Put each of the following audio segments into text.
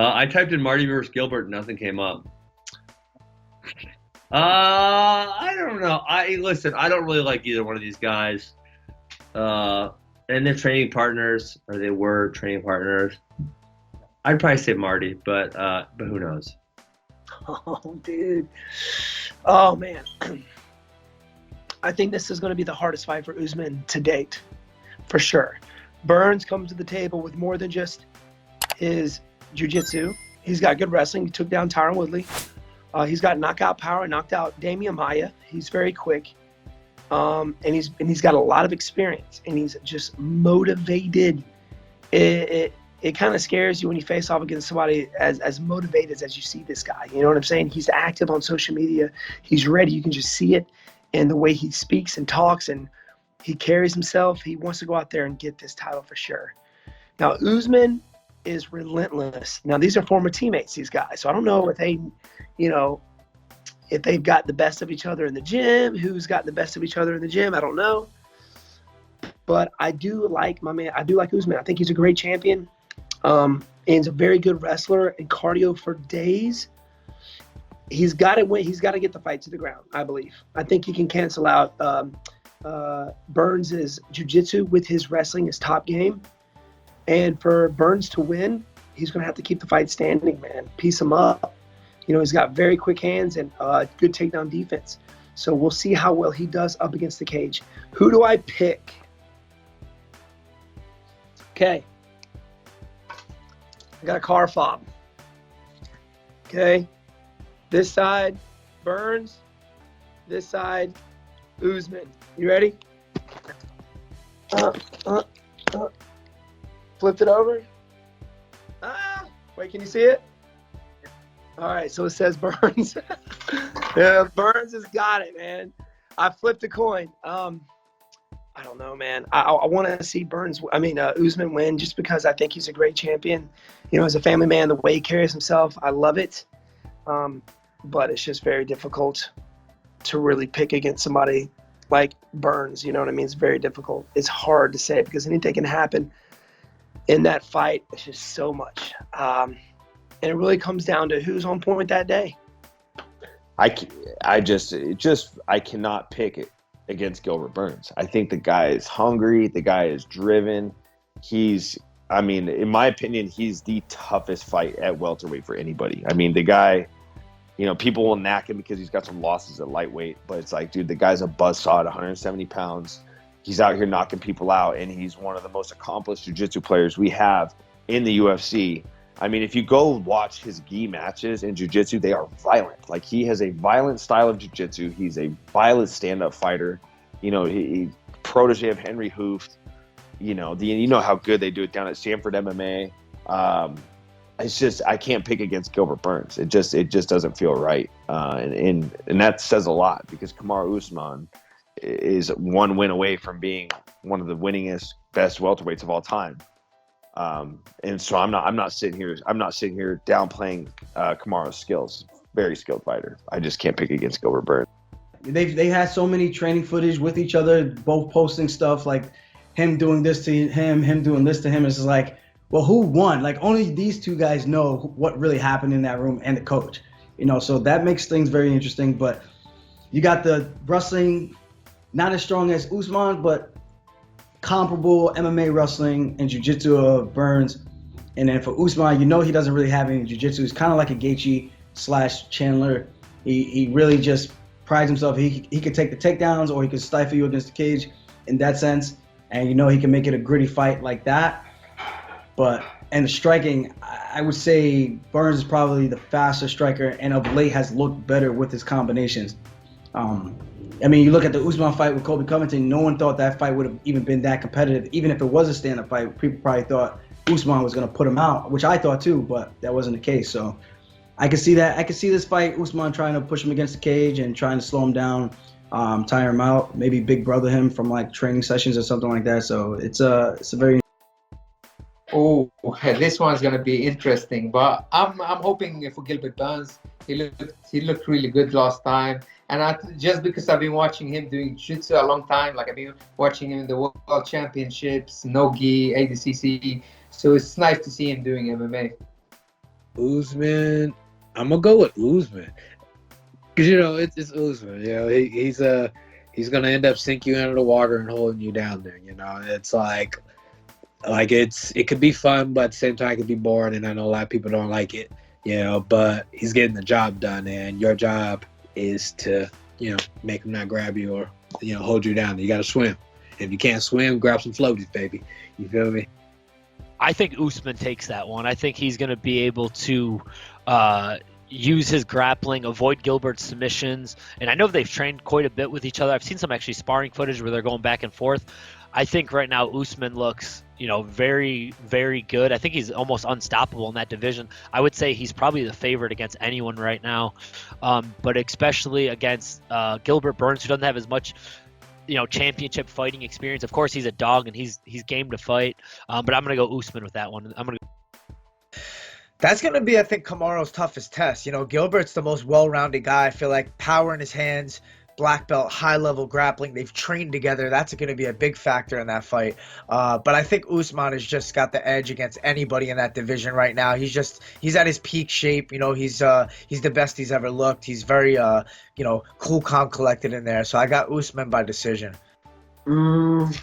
I typed in Marty versus Gilbert, nothing came up. I don't know. Listen. I don't really like either one of these guys. And they're training partners, or they were training partners. I'd probably say Marty, but who knows? Oh, dude. Oh, man. I think this is going to be the hardest fight for Usman to date, for sure. Burns comes to the table with more than just his jiu-jitsu. He's got good wrestling. He took down Tyron Woodley. He's got knockout power, knocked out Damian Maia. He's very quick. And he's got a lot of experience, and he's just motivated. It kind of scares you when you face off against somebody as motivated as you see this guy. You know what I'm saying? He's active on social media. He's ready. You can just see it in the way he speaks and talks, and he carries himself. He wants to go out there and get this title for sure. Now, Usman is relentless. Now, these are former teammates, these guys. So I don't know if if they've got the best of each other in the gym, who's got the best of each other in the gym, I don't know. But I do like my man. I do like Usman. I think he's a great champion. And he's a very good wrestler and cardio for days. He's got to win. He's got to get the fight to the ground, I believe. I think he can cancel out Burns' jiu-jitsu with his wrestling, his top game. And for Burns to win, he's going to have to keep the fight standing, man. Piece him up. He's got very quick hands and good takedown defense. So we'll see how well he does up against the cage. Who do I pick? Okay. I got a car fob. Okay. This side, Burns. This side, Usman. You ready? Flipped it over. Wait, can you see it? All right, so it says Burns. Yeah, Burns has got it, man. I flipped a coin. I don't know, man. I want to see Usman win just because I think he's a great champion. As a family man, the way he carries himself, I love it. But it's just very difficult to really pick against somebody like Burns. You know what I mean? It's very difficult. It's hard to say because anything can happen in that fight. It's just so much. And it really comes down to who's on point that day. I cannot pick it against Gilbert Burns. I think the guy is hungry. The guy is driven. In my opinion, he's the toughest fight at welterweight for anybody. The guy, people will knack him because he's got some losses at lightweight, but it's like, dude, the guy's a buzzsaw at 170 pounds. He's out here knocking people out, and he's one of the most accomplished jiu-jitsu players we have in the UFC. If you go watch his gi matches in jiu-jitsu, they are violent. Like, he has a violent style of jiu-jitsu. He's a violent stand-up fighter. He protege of Henry Hooft. How good they do it down at Stanford MMA. It's just, I can't pick against Gilbert Burns. It just doesn't feel right. And that says a lot because Kamaru Usman is one win away from being one of the winningest, best welterweights of all time. And so I'm not sitting here downplaying Kamaru's skills. Very skilled fighter. I just can't pick against Gilbert Burns. They had so many training footage with each other, both posting stuff like him doing this to him doing this to him. It's just like, well, who won? Like, only these two guys know what really happened in that room, and the coach. So that makes things very interesting. But you got the wrestling, not as strong as Usman, but comparable MMA wrestling and jiu-jitsu of Burns. And then for Usman, he doesn't really have any jiu-jitsu. He's kind of like a Gaethje / Chandler. He really just prides himself. He could take the takedowns, or he could stifle you against the cage in that sense. And he can make it a gritty fight like that. And the striking, I would say Burns is probably the faster striker, and of late has looked better with his combinations. You look at the Usman fight with Colby Covington, no one thought that fight would have even been that competitive. Even if it was a stand-up fight, people probably thought Usman was going to put him out, which I thought too, but that wasn't the case. So I could see that. I could see this fight, Usman trying to push him against the cage and trying to slow him down, tire him out, maybe big brother him from like training sessions or something like that. So it's a very... Oh, this one's gonna be interesting, but I'm hoping for Gilbert Burns. He looked really good last time, and just because I've been watching him doing jiu-jitsu a long time, like I've been watching him in the World Championships, no gi, ADCC, so it's nice to see him doing MMA. Usman. I'm gonna go with Usman because it's Usman. He's gonna end up sinking you under the water and holding you down there. It's like it could be fun, but at the same time it could be boring. And I know a lot of people don't like it. But he's getting the job done, and your job is to make him not grab you or hold you down. You got to swim. If you can't swim, grab some floaties, baby. You feel me? I think Usman takes that one. I think he's going to be able to use his grappling, avoid Gilbert's submissions. And I know they've trained quite a bit with each other. I've seen some actually sparring footage where they're going back and forth. I think right now Usman looks, very, very good. I think he's almost unstoppable in that division. I would say he's probably the favorite against anyone right now, but especially against Gilbert Burns, who doesn't have as much championship fighting experience. Of course, he's a dog and he's game to fight. But I'm gonna go Usman with that one. That's going to be, I think, Kamaru's toughest test. Gilbert's the most well-rounded guy. I feel like power in his hands, black belt, high-level grappling. They've trained together. That's going to be a big factor in that fight. But I think Usman has just got the edge against anybody in that division right now. He's at his peak shape. He's the best he's ever looked. He's very, cool, calm, collected in there. So I got Usman by decision. Man,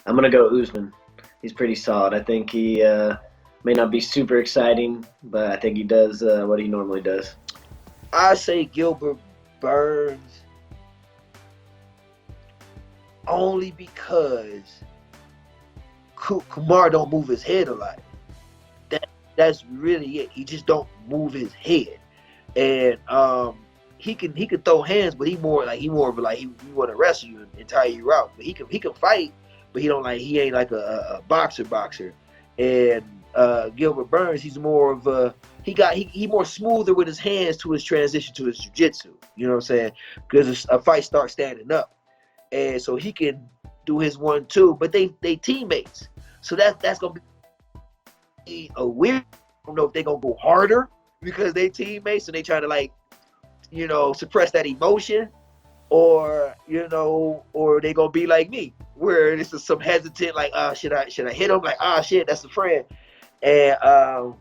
I'm going to go Usman. He's pretty solid. I think he may not be super exciting, but I think he does what he normally does. I say Gilbert Burns only because Kamaru don't move his head a lot. That's really it. He just don't move his head, and he can throw hands, but he more of like he want to wrestle you and tire you out. But he can fight, but he ain't like a boxer. And Gilbert Burns, he's more of a he more smoother with his hands to his transition to his jiu-jitsu. You know what I'm saying? Because a fight starts standing up, and so he can do his 1-2. But they teammates, so that's gonna be a weird. I don't know if they're gonna go harder because they teammates and they try to suppress that emotion, or or they gonna be like me, where this is some hesitant, like, should I hit him? Like, shit, that's a friend. And I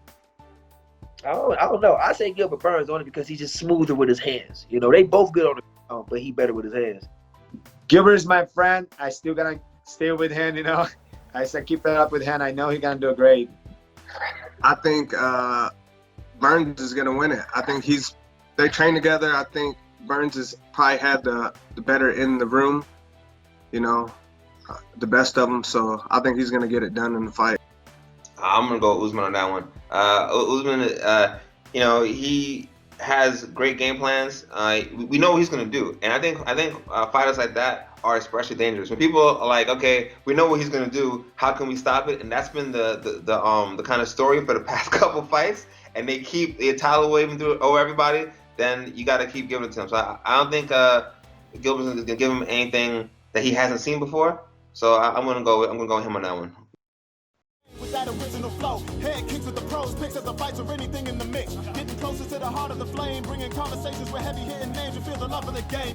don't know. I say Gilbert Burns only because he's just smoother with his hands. They both good on the ground, but he better with his hands. Gilbert is my friend. I still gonna stay with him. I said keep it up with him. I know he's gonna do great. I think Burns is gonna win it. I think they train together. I think Burns has probably had the better in the room, the best of them. So I think he's going to get it done in the fight. I'm going to go Usman on that one. Usman, he has great game plans. We know what he's going to do. And I think fighters like that are especially dangerous. When people are like, okay, we know what he's going to do, how can we stop it? And that's been the kind of story for the past couple fights. And they tidal waving through over everybody. Then you got to keep giving it to him. So I don't think Gilbert's going to give him anything that he hasn't seen before. So I'm going to go with him on that one. With that original flow, head kicks with the pros, picks up the fights or anything in the mix. Getting closer to the heart of the flame, bringing conversations with heavy hitting names. You feel the love of the game.